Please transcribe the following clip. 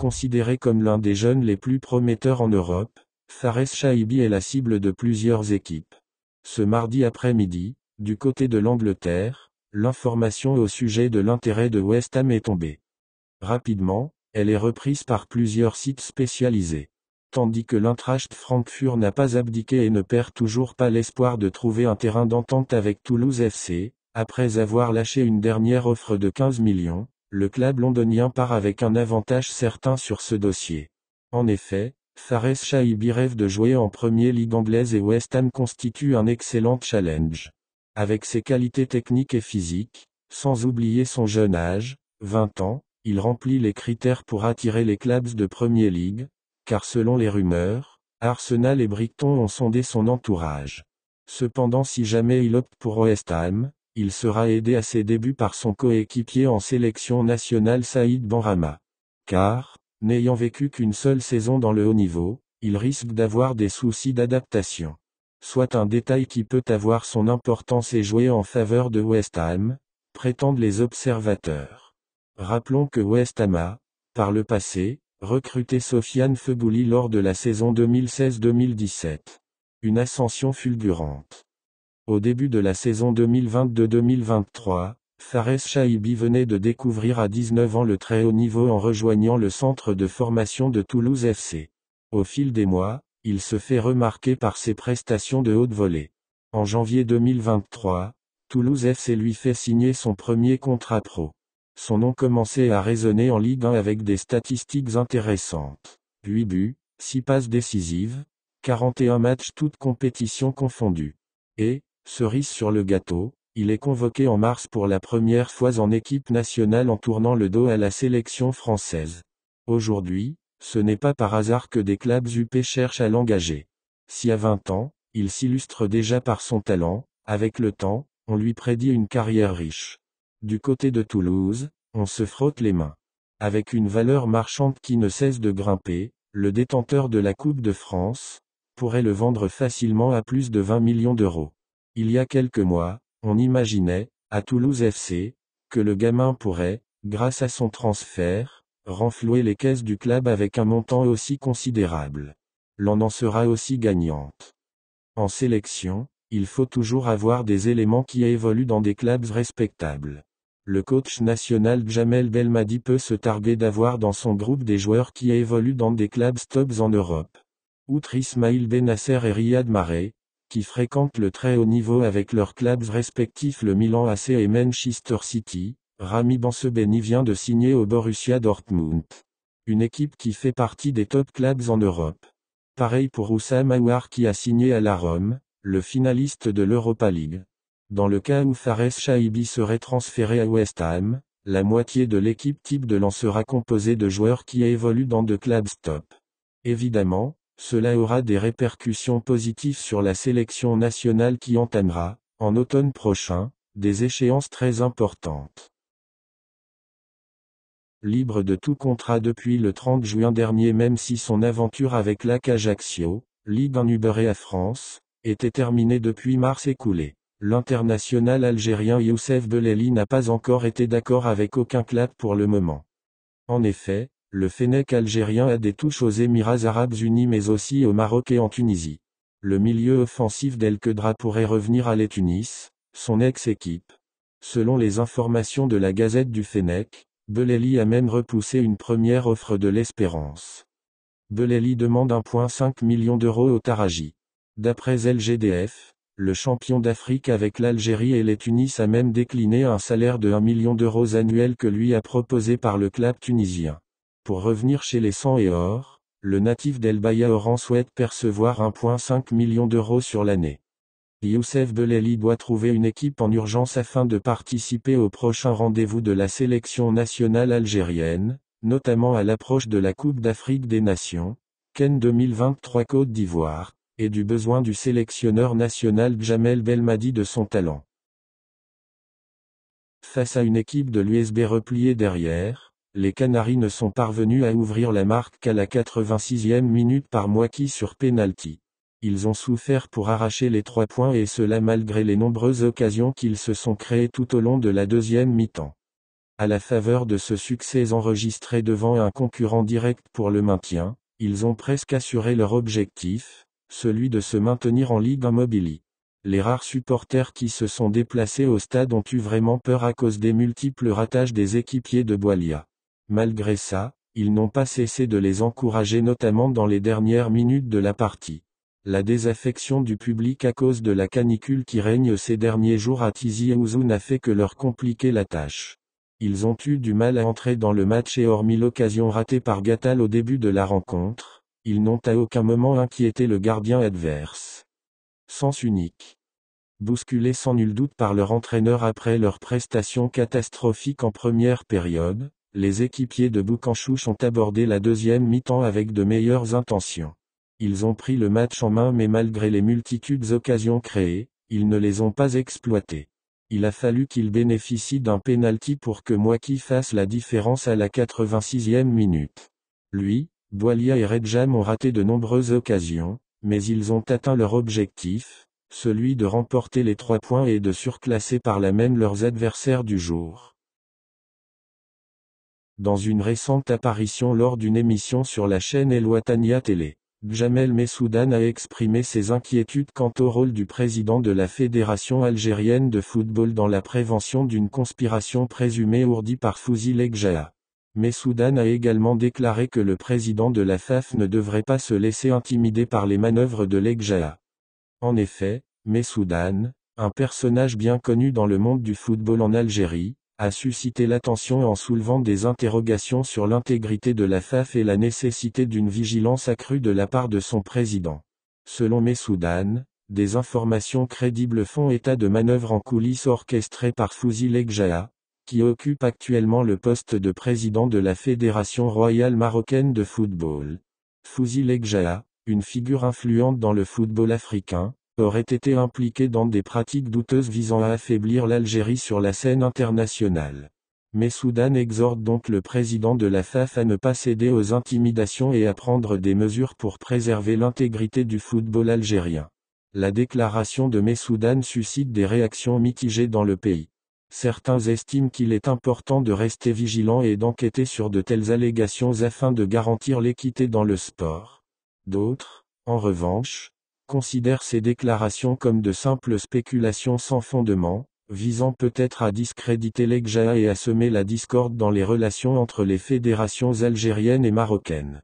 Considéré comme l'un des jeunes les plus prometteurs en Europe, Fares Shaibi est la cible de plusieurs équipes. Ce mardi après-midi, du côté de l'Angleterre, l'information au sujet de l'intérêt de West Ham est tombée. Rapidement, elle est reprise par plusieurs sites spécialisés. Tandis que l'Eintracht Francfort n'a pas abdiqué et ne perd toujours pas l'espoir de trouver un terrain d'entente avec Toulouse FC, après avoir lâché une dernière offre de 15 millions, le club londonien part avec un avantage certain sur ce dossier. En effet, Fares Shaibi rêve de jouer en Premier Ligue anglaise et West Ham constitue un excellent challenge. Avec ses qualités techniques et physiques, sans oublier son jeune âge, 20 ans, il remplit les critères pour attirer les clubs de Premier League, car selon les rumeurs, Arsenal et Brighton ont sondé son entourage. Cependant, si jamais il opte pour West Ham, il sera aidé à ses débuts par son coéquipier en sélection nationale Saïd Benrahma. Car, n'ayant vécu qu'une seule saison dans le haut niveau, il risque d'avoir des soucis d'adaptation. Soit un détail qui peut avoir son importance et jouer en faveur de West Ham, prétendent les observateurs. Rappelons que West Ham a, par le passé, recruté Sofiane Febouli lors de la saison 2016-2017. Une ascension fulgurante. Au début de la saison 2022-2023, Fares Shaibi venait de découvrir à 19 ans le très haut niveau en rejoignant le centre de formation de Toulouse FC. Au fil des mois, il se fait remarquer par ses prestations de haute volée. En janvier 2023, Toulouse FC lui fait signer son premier contrat pro. Son nom commençait à résonner en Ligue 1 avec des statistiques intéressantes. 8 buts, 6 passes décisives, 41 matchs toutes compétitions confondues. Et, cerise sur le gâteau, il est convoqué en mars pour la première fois en équipe nationale en tournant le dos à la sélection française. Aujourd'hui, ce n'est pas par hasard que des clubs UP cherchent à l'engager. Si à 20 ans, il s'illustre déjà par son talent, avec le temps, on lui prédit une carrière riche. Du côté de Toulouse, on se frotte les mains. Avec une valeur marchande qui ne cesse de grimper, le détenteur de la Coupe de France pourrait le vendre facilement à plus de 20 millions d'euros. Il y a quelques mois, on imaginait, à Toulouse FC, que le gamin pourrait, grâce à son transfert, renflouer les caisses du club avec un montant aussi considérable. L'on en sera aussi gagnante. En sélection, il faut toujours avoir des éléments qui évoluent dans des clubs respectables. Le coach national Djamel Belmadi peut se targuer d'avoir dans son groupe des joueurs qui évoluent dans des clubs tops en Europe. Outre Ismaïl Benasser et Riyad Mahrez, qui fréquentent le très haut niveau avec leurs clubs respectifs le Milan AC et Manchester City, Rami Bensebaini vient de signer au Borussia Dortmund. Une équipe qui fait partie des top clubs en Europe. Pareil pour Oussam Aouar qui a signé à la Rome, le finaliste de l'Europa League. Dans le cas où Fares Shaibi serait transféré à West Ham, la moitié de l'équipe type de l'an sera composée de joueurs qui évoluent dans de clubs top. Évidemment, cela aura des répercussions positives sur la sélection nationale qui entamera, en automne prochain, des échéances très importantes. Libre de tout contrat depuis le 30 juin dernier même si son aventure avec l'AEK Ajaccio, Ligue 1 Uber France, était terminée depuis mars écoulé. L'international algérien Youssef Belali n'a pas encore été d'accord avec aucun club pour le moment. En effet, le Fennec algérien a des touches aux Émirats Arabes Unis mais aussi au Maroc et en Tunisie. Le milieu offensif d'El Kedra pourrait revenir à les Tunis, son ex-équipe. Selon les informations de la Gazette du Fennec, Belali a même repoussé une première offre de l'Espérance. Belali demande 1,5 million d'euros au Taraji. D'après LGDF, le champion d'Afrique avec l'Algérie et les Tunis a même décliné un salaire de 1 million d'euros annuel que lui a proposé par le club tunisien. Pour revenir chez les Sang et Or, le natif d'El Bayaoran souhaite percevoir 1,5 million d'euros sur l'année. Youssef Belali doit trouver une équipe en urgence afin de participer au prochain rendez-vous de la sélection nationale algérienne, notamment à l'approche de la Coupe d'Afrique des Nations, CAN 2023 Côte d'Ivoire, et du besoin du sélectionneur national Djamel Belmadi de son talent. Face à une équipe de l'USB repliée derrière, les Canaries ne sont parvenus à ouvrir la marque qu'à la 86e minute par Mouaki sur pénalty. Ils ont souffert pour arracher les 3 points et cela malgré les nombreuses occasions qu'ils se sont créées tout au long de la deuxième mi-temps. À la faveur de ce succès enregistré devant un concurrent direct pour le maintien, ils ont presque assuré leur objectif, celui de se maintenir en Ligue 1 Mobili. Les rares supporters qui se sont déplacés au stade ont eu vraiment peur à cause des multiples ratages des équipiers de Boualya. Malgré ça, ils n'ont pas cessé de les encourager notamment dans les dernières minutes de la partie. La désaffection du public à cause de la canicule qui règne ces derniers jours à Tizi Ouzou n'a fait que leur compliquer la tâche. Ils ont eu du mal à entrer dans le match et hormis l'occasion ratée par Gattal au début de la rencontre, ils n'ont à aucun moment inquiété le gardien adverse. Sens unique. Bousculés sans nul doute par leur entraîneur après leur prestation catastrophique en première période, les équipiers de Boucanchouch ont abordé la deuxième mi-temps avec de meilleures intentions. Ils ont pris le match en main mais malgré les multitudes d'occasions créées, ils ne les ont pas exploitées. Il a fallu qu'ils bénéficient d'un pénalty pour que Mouaki fasse la différence à la 86e minute. Lui, Boualya et Redjam ont raté de nombreuses occasions, mais ils ont atteint leur objectif, celui de remporter les 3 points et de surclasser par là même leurs adversaires du jour. Dans une récente apparition lors d'une émission sur la chaîne El Watania Télé, Djamel Messoudane a exprimé ses inquiétudes quant au rôle du président de la Fédération algérienne de football dans la prévention d'une conspiration présumée ourdie par Fouzi Lekjaa. Messoudane a également déclaré que le président de la FAF ne devrait pas se laisser intimider par les manœuvres de Lekjaa. En effet, Messoudane, un personnage bien connu dans le monde du football en Algérie, a suscité l'attention en soulevant des interrogations sur l'intégrité de la FAF et la nécessité d'une vigilance accrue de la part de son président. Selon Messoudane, des informations crédibles font état de manœuvres en coulisses orchestrées par Fouzi Lekjaa, qui occupe actuellement le poste de président de la Fédération royale marocaine de football. Fouzi Lekjaa, une figure influente dans le football africain, aurait été impliqué dans des pratiques douteuses visant à affaiblir l'Algérie sur la scène internationale. Messoudane exhorte donc le président de la FAF à ne pas céder aux intimidations et à prendre des mesures pour préserver l'intégrité du football algérien. La déclaration de Messoudane suscite des réactions mitigées dans le pays. Certains estiment qu'il est important de rester vigilant et d'enquêter sur de telles allégations afin de garantir l'équité dans le sport. D'autres, en revanche, considèrent ces déclarations comme de simples spéculations sans fondement, visant peut-être à discréditer Lekjaa et à semer la discorde dans les relations entre les fédérations algériennes et marocaines.